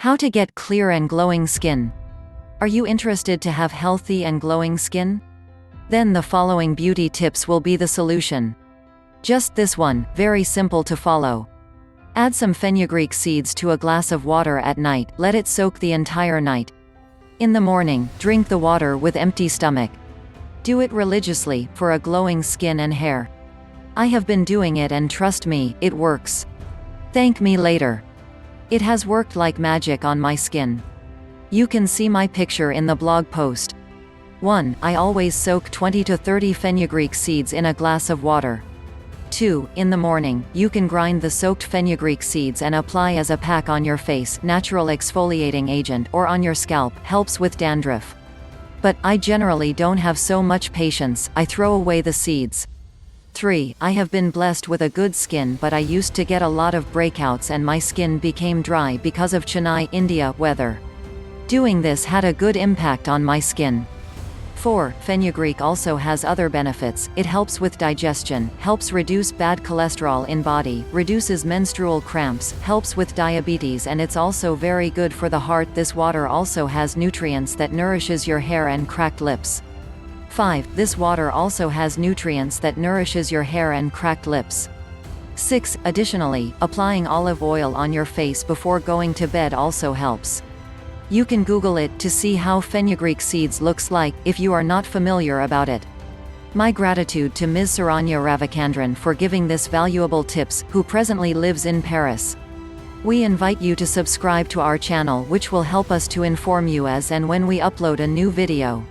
How to get clear and glowing skin. Are you interested to have healthy and glowing skin? Then the following beauty tips will be the solution. Just this one, very simple to follow. Add some fenugreek seeds to a glass of water at night, let it soak the entire night. In the morning, drink the water with empty stomach. Do it religiously, for a glowing skin and hair. I have been doing it and trust me, it works. Thank me later. It has worked like magic on my skin. You can see my picture in the blog post. 1. I always soak 20 to 30 fenugreek seeds in a glass of water. 2. In the morning, you can grind the soaked fenugreek seeds and apply as a pack on your face, natural exfoliating agent, or on your scalp, helps with dandruff. But I generally don't have so much patience, I throw away the seeds. 3. I have been blessed with a good skin, but I used to get a lot of breakouts and my skin became dry because of Chennai, India, weather. Doing this had a good impact on my skin. 4. Fenugreek also has other benefits. It helps with digestion, helps reduce bad cholesterol in body, reduces menstrual cramps, helps with diabetes, and it's also very good for the heart. This water also has nutrients that nourishes your hair and cracked lips. 5. This water also has nutrients that nourishes your hair and cracked lips. 6. Additionally, applying olive oil on your face before going to bed also helps. You can Google it to see how fenugreek seeds looks like, if you are not familiar about it. My gratitude to Ms. Saranya Ravichandran for giving this valuable tips, who presently lives in Paris. We invite you to subscribe to our channel, which will help us to inform you as and when we upload a new video.